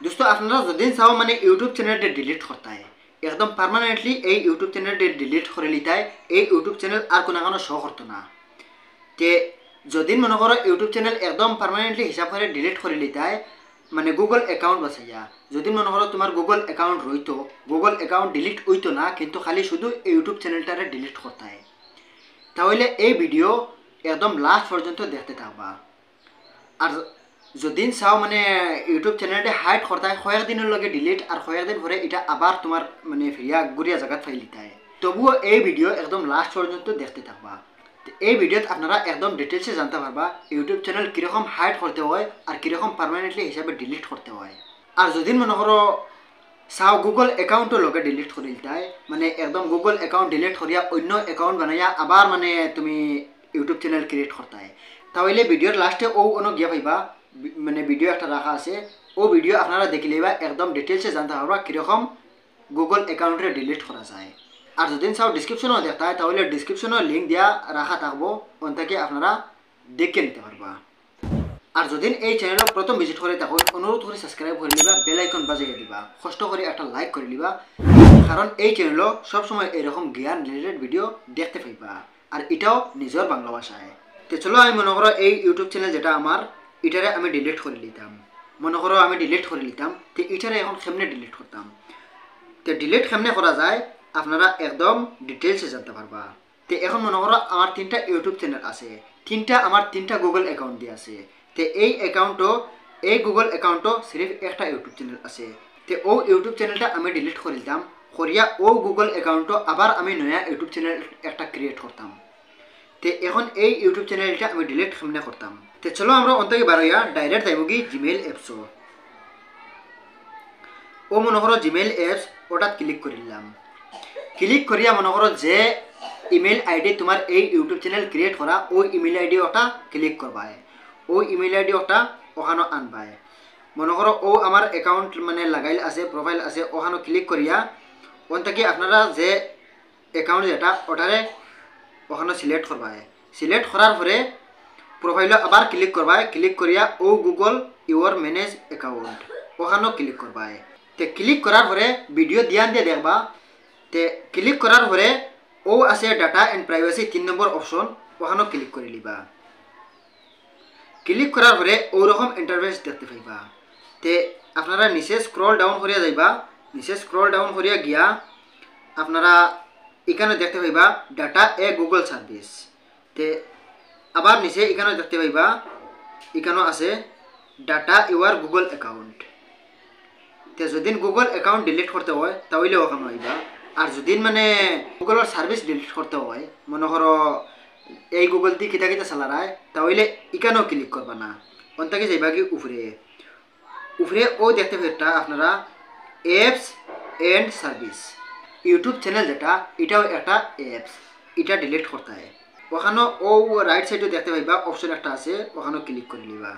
दोस्तों আপনারা যদি চাও মানে ইউটিউব চ্যানেলটা ডিলিট করতে হয় একদম পার্মানেন্টলি এই ইউটিউব চ্যানেলটা ডিলিট করে নিতে হয় এই ইউটিউব চ্যানেল আর কোনো শো করতো না তে যদি মনে করো ইউটিউব চ্যানেল একদম পার্মানেন্টলি হিসাব করে ডিলিট করে নিতে হয় মানে গুগল অ্যাকাউন্ট বাছাইয়া যদি মনে করো তোমার গুগল অ্যাকাউন্ট রইতো গুগল অ্যাকাউন্ট ডিলিট হইতো না কিন্তু খালি শুধু ইউটিউব চ্যানেলটারে ডিলিট করতে হয় তাহলে এই ভিডিও একদম লাস্ট পর্যন্ত দেখতে থাকবা আর যদি চাও মানে ইউটিউব চ্যানেলটা হাইড করতে হয় কয়েকদিনের লগে ডিলিট আর কয়েকদিন পরে এটা আবার তোমার মানে ফিরিয়া গুড়িয়া জায়গা ফাইল দিতে হয় তবুও এই ভিডিও একদম লাস্ট পর্যন্ত দেখতে থাকবা এই ভিডিওত আপনারা একদম ডিটেলসে জানতে পারবা ইউটিউব চ্যানেল কীরকম হাইড করতে হয় আর কীরকম পার্মানেন্টলি হিসাবে ডিলিট করতে হয় আর যদি মনে করো চাও গুগল অ্যাকাউন্টও লগে ডিলিট করে দিতে হয় মানে একদম গুগল অ্যাকাউন্ট ডিলিট করিয়া অন্য অ্যাকাউন্ট বানাইয়া আবার মানে তুমি ইউটিউব চ্যানেল ক্রিয়েট করতে হয় তাহলে ভিডিওর লাস্টে ও অন্য গিয়া পাইবা মানে ভিডিও একটা রাখা আছে ও ভিডিও আপনারা দেখে লইবা একদম ডিটেলসে জানতে পারবা কীরকম গুগল অ্যাকাউন্টে ডিলিট করা যায় আর যদি চাও ডিসক্রিপশনও দেখতে হয় তাহলে ডিসক্রিপশনও লিঙ্ক দিয়া রাখা থাকবো ওন থেকে আপনারা দেখে নিতে পারবা আর যদি এই চ্যানেল প্রথম ভিজিট করে তখন অনুরোধ করে সাবস্ক্রাইব করে নিবা বেল আইকন বাজিয়ে দিবা কষ্ট করে একটা লাইক করে নিবা কারণ এই চ্যানেল সবসময় এরকম জ্ঞান রিলেটেড ভিডিও দেখতে পাইবা আর এটাও নিজের বাংলা ভাষায় তো চলো আমি মনে করো এই ইউটিউব চ্যানেল যেটা আমার এটারে আমি ডিলিট করে নিতাম মনে করো আমি ডিলিট করে নিতাম তো এটারে এখন কেমনে ডিলিট করতাম তো ডিলিট কেমনে করা যায় আপনারা একদম ডিটেলসে জানতে পারবা তো এখন মনে করো আমার 3টা ইউটিউব চ্যানেল আছে আমার 3টা গুগল অ্যাকাউন্ট দিয়ে আছে তো এই অ্যাকাউন্টও এই গুগল অ্যাকাউন্টও সির্ফ একটা ইউটিউব চ্যানেল আছে তো ও ইউটিউব চ্যানেলটা আমি ডিলিট করে দিতাম করিয়া ও গুগল অ্যাকাউন্টও আবার আমি নয়া ইউটিউব চ্যানেল একটা ক্রিয়েট করতাম তো এখন এই ইউটিউব চ্যানেলটা আমি ডিলিট কেমনে করতাম তো চলো আমরা অন্তকে বারোয়া ডাইরেক্ট যাইবগি জিমেইল অ্যাপসও ও মনে করো জিমেইল অ্যাপস ওটাত ক্লিক করিলাম ক্লিক করিয়া মনে করো যে ইমেল আইডি তোমার এই ইউটিউব চ্যানেল ক্রিয়েট করা ওই ইমেল আইডি ওটা ক্লিক করবায় ওই ইমেল আইডি ওটা ওখানো আনবায় মনে করো ও আমার অ্যাকাউন্ট মানে লাগাইল আছে প্রোফাইল আছে ওখানো ক্লিক করিয়া ওন থেকে আপনারা যে অ্যাকাউন্ট যেটা ওটারে ওখানে সিলেক্ট করবায় সিলেক্ট করার পরে প্রোফাইলে আবার ক্লিক করবায় ক্লিক করিয়া ও গুগল ইউর ম্যানেজ অ্যাকাউন্ট ওখানেও ক্লিক করবায় তো ক্লিক করার পরে ভিডিও ধ্যান দিয়ে দেখবা তে ক্লিক করার পরে ও আছে ডাটা এন্ড প্রাইভেসি 3 নম্বর অপশন ওখানেও ক্লিক করে লিবা ক্লিক করার পরে ওরকম ইন্টারফেস দেখতে পাইবা তে আপনারা নিচে স্ক্রল ডাউন করিয়া যাইবা নিচে স্ক্রল ডাউন করিয়া গিয়া আপনারা এখানে দেখতে পাইবা ডাটা এ গুগল সার্ভিস তে আবার নিচে এখানে দেখতে পাইবা এখানেও আছে ডাটা ইউর গুগল অ্যাকাউন্ট তে যদি গুগল অ্যাকাউন্ট ডিলিট করতে হয় তাহলে ওখানে আইবা আর যদি মানে গুগলের সার্ভিস ডিলিট করতে হয় মনে করো এই গুগল দিয়ে কিতা কিতা চালারায় তাহলে এখানেও ক্লিক করবা না অন্তাকে যাইবা কি উপরে ও দেখতে পেটা আপনারা apps and service YouTube channel যেটা এটাও একটা অ্যাপস এটা ডিলিট করতে হয় ওখানেও ও রাইট সাইডে দেখতে পাইবা অপশন একটা আছে ওখানেও ক্লিক করে নিবা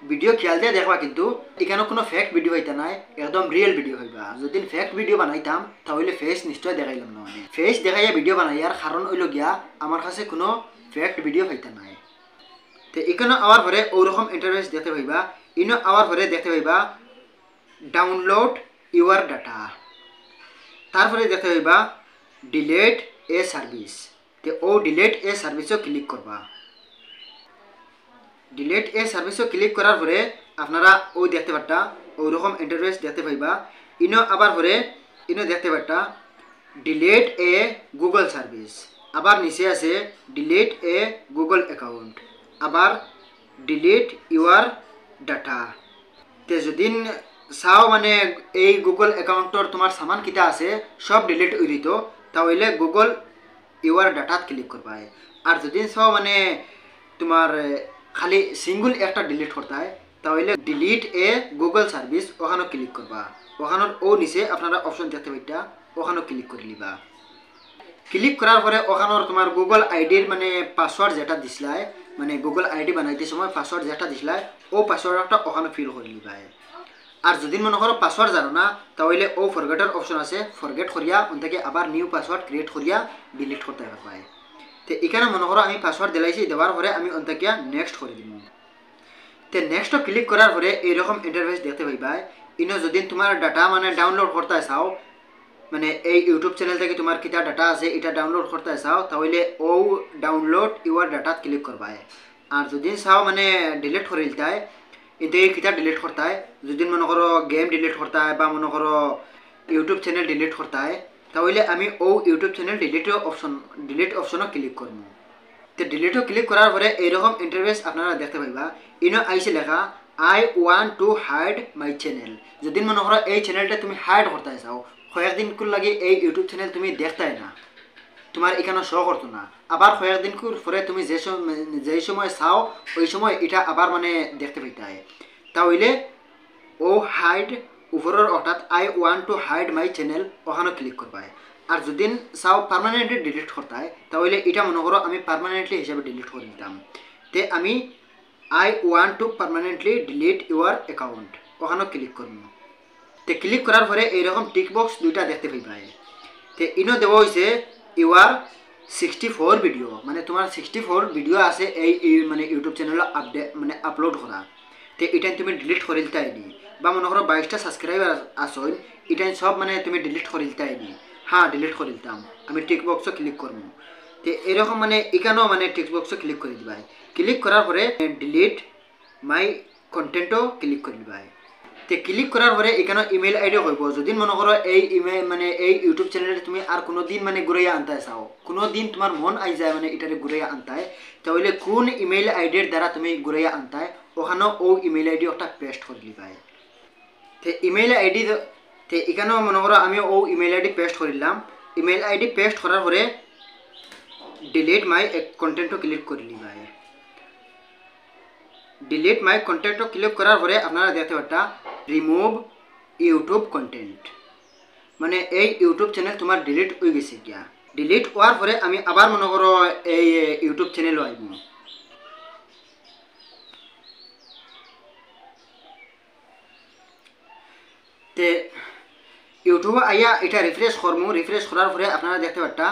ভিডিও খেয়াল দিয়ে দেখবা কিন্তু এখানে কোনো ফেক ভিডিও হইতা নাই একদম রিয়েল ভিডিও হইবা যদি ফেক ভিডিও বানাইতাম তাহলে ফেস নিশ্চয় দেখাইলাম না মানে ফেস দেখাইয়া ভিডিও বানাইয়ার কারণ হইল গিয়া আমার কাছে কোনো ফেক ভিডিও হইতা নাই তো এখানে আওয়ার পরে ওরকম ইন্টারফেস দেখতে পাইবা ইনো আওয়ার পরে দেখতে পাইবা ডাউনলোড ইউর ডাটা তারপরে দেখতে পাইবা ডিলিট এ সার্ভিস তো ও ডিলিট এ সার্ভিসও ক্লিক করবা ডিলিট এ সার্ভিসও ক্লিক করার পরে আপনারা ওই দেখতে পারটা ওইরকম ইন্টারফেস দেখতে পাইবা ইনো আবার পরে ইনো দেখতে পারটা ডিলিট এ গুগল সার্ভিস আবার নিচে আছে ডিলিট এ গুগল অ্যাকাউন্ট আবার ডিলিট ইউর ডাটা তে যদি চাও মানে এই গুগল অ্যাকাউন্টর তোমার সামান কিটা আছে সব ডিলিট হয়ে দিত তাহলে গুগল ইউর ডাটাত ক্লিক করবা আর যদি চাও মানে তোমার খালি সিঙ্গল একটা ডিলিট করতে হয় তাহলে ডিলিট এ গুগল সার্ভিস ওখানেও ক্লিক করবা ওখানে ও নিচে আপনারা অপশন দেখতে পাইটা ওখানেও ক্লিক করে নিবা ক্লিক করার পরে ওখানের তোমার গুগল আইডির মানে পাসওয়ার্ড যেটা দিছিলাই মানে গুগল আইডি বানাইতে সময় পাসওয়ার্ড যেটা দিছিলাই ও পাসওয়ার্ডটা ওখানে ফিল করে নিবা আর যদি মনে করো পাসওয়ার্ড জানো না তাহলে ও ফরগেটের অপশন আছে ফরগেট করিয়া ওন থেকে আবার নিউ পাসওয়ার্ড ক্রিয়েট করিয়া ডিলিট করতে পারবা তো এখানে মনে করো আমি পাসওয়ার্ড দিলাইছি দেওয়ার পরে আমি অন্তকিয়া নেক্সট করে দিব তো নেক্সট ক্লিক করার পরে এইরকম ইন্টারফেস দেখতে পাইবা ইনো যদি তোমার ডাটা মানে ডাউনলোড করতে চাও মানে এই ইউটিউব চ্যানেল থেকে তোমার কিতা ডাটা আছে এটা ডাউনলোড করতে চাও তাহলে ও ডাউনলোড ইউর ডাটাত ক্লিক করবা আর যদি চাও মানে ডিলিট করে দিতে হয় কিন্তু এই কিতা ডিলিট করতে হয় যদি মনে করো গেম ডিলিট করতে হয় বা মনে করো ইউটিউব চ্যানেল ডিলিট করতে হয় তাহলে আমি ও ইউটিউব চ্যানেল ডিলিট অপশনও ক্লিক করবো তো ডিলিটও ক্লিক করার পরে এইরকম ইন্টারফেস আপনারা দেখতে পাইবা ইনো আইসে লেখা I want to hide my channel যদি মনে করো এই চ্যানেলটা তুমি হাইড করতে চাও কয়েকদিন লাগে এই ইউটিউব চ্যানেল তুমি দেখতাই না তোমার এখানে শো করতো না আবার কয়েকদিন পরে তুমি যে সময় চাও ওই সময় এটা আবার মানে দেখতে পাইতে হয় তাহলে ও হাইড উপরের অর্থাৎ I want to hide my channel ওখানে ক্লিক করবা আর যদি চাও পার্মানেন্টলি ডিলিট করতে হয় তাহলে এটা মনে করো আমি পার্মানেন্টলি হিসাবে ডিলিট করে দিতাম তে আমি I want two permanently delete your account ওখানে ক্লিক করব তে ক্লিক করার পরে এইরকম টিক বক্স দুইটা দেখতে পাইবা তে ইনো দেওয়া হয়েছে ইউর 64 ভিডিও মানে তোমার 64 ভিডিও আছে এই মানে ইউটিউব চ্যানেলে মানে আপলোড করা তে এটা তুমি ডিলিট করে দিতে আইনি বা মনে করো 22টা সাবস্ক্রাইবার আসল এটা সব মানে তুমি ডিলিট করে দিতে আইনি হ্যাঁ ডিলিট করে দিতাম আমি টিক বক্সও ক্লিক করবো তো এরকম মানে এখানেও মানে টিক বক্সও ক্লিক করে দিবা ক্লিক করার পরে ডিলিট মাই কন্টেন্টও ক্লিক করে দিবা তো ক্লিক করার পরে এখানে ইমেল আইডিও হইব যদি মনে করো এই ইমেল মানে এই ইউটিউব চ্যানেলে তুমি আর কোনো দিন মানে ঘুরাইয়া আনতে চাও কোনো দিন তোমার মন আই যায় মানে এটারে ঘুরাইয়া আনতে তাহলে কোন ইমেল আইডির দ্বারা তুমি ঘুরাইয়া আনতে ওখানেও ও ইমেল আইডি একটা পেস্ট করে দিবা তো ইমেল আইডি তো এখানেও মনে করো আমি ও ইমেল আইডি পেস্ট করিলাম ইমেল আইডি পেস্ট করার পরে ডিলিট মাই কন্টেন্টও ক্লিক করে দিবা ডিলিট মাই কন্টেন্টও ক্লিক করার পরে আপনারা দেখতে পাচ্ছেন রিমুভ ইউটিউব কন্টেন্ট মানে এই ইউটিউব চ্যানেল তোমার ডিলিট হয়ে গেছে গিয়া ডিলিট হওয়ার পরে আমি আবার মনে করো এই ইউটিউব চ্যানেলও আইব তে ইউটিউবে আইয়া এটা রিফ্রেশ করবো রিফ্রেশ করার পরে আপনারা দেখতে পাচ্ছেন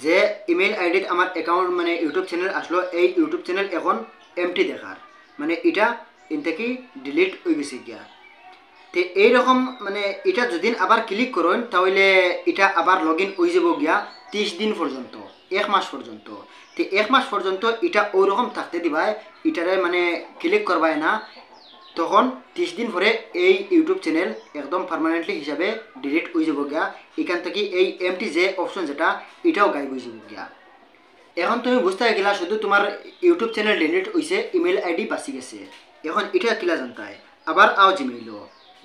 যে ইমেল আইডিতে আমার অ্যাকাউন্ট মানে ইউটিউব চ্যানেল আসলো এই ইউটিউব চ্যানেল এখন এমটি দেখার মানে এটা ইনটাকি ডিলিট হয়ে গেছে গিয়া তো এইরকম মানে এটা যদি আবার ক্লিক করেন তাহলে এটা আবার লগ ইন হয়ে যাব গিয়া 30 দিন পর্যন্ত 1 মাস পর্যন্ত তো 1 মাস পর্যন্ত এটা ওইরকম থাকতে দিবাই এটারে মানে ক্লিক করবাই না তখন 30 দিন পরে এই ইউটিউব চ্যানেল একদম পার্মানেন্টলি হিসাবে ডিলিট হয়ে যাব গিয়া এখান থেকে এই এমটি যে অপশন যেটা এটাও গায়েব হয়ে যাব গিয়া এখন তুমি বুঝতে গেলা শুধু তোমার ইউটিউব চ্যানেল ডিলিট হয়েছে ইমেল আইডি বাঁচি গেছে এখন এটা কিলা জানতে আবার আও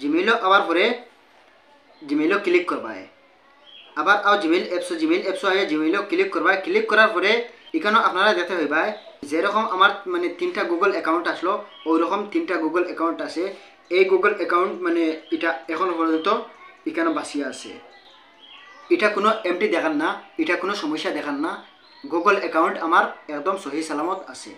জিমেইলও আবার পরে জিমেইলও ক্লিক করবাই আবার আও জিমেইল অ্যাপসও আয় জিমেইলও ক্লিক করবাই ক্লিক করার পরে এখানেও আপনারা দেখতে পাইবাই যেরকম আমার মানে 3টা গুগল অ্যাকাউন্ট আসলো ওইরকম 3টা গুগল অ্যাকাউন্ট আছে এই গুগল অ্যাকাউন্ট মানে এটা এখন পর্যন্ত এখানে বাঁচিয়ে আছে এটা কোনো এমটি দেখান না এটা কোনো সমস্যা দেখান না গুগল অ্যাকাউন্ট আমার একদম সহি সালামত আছে।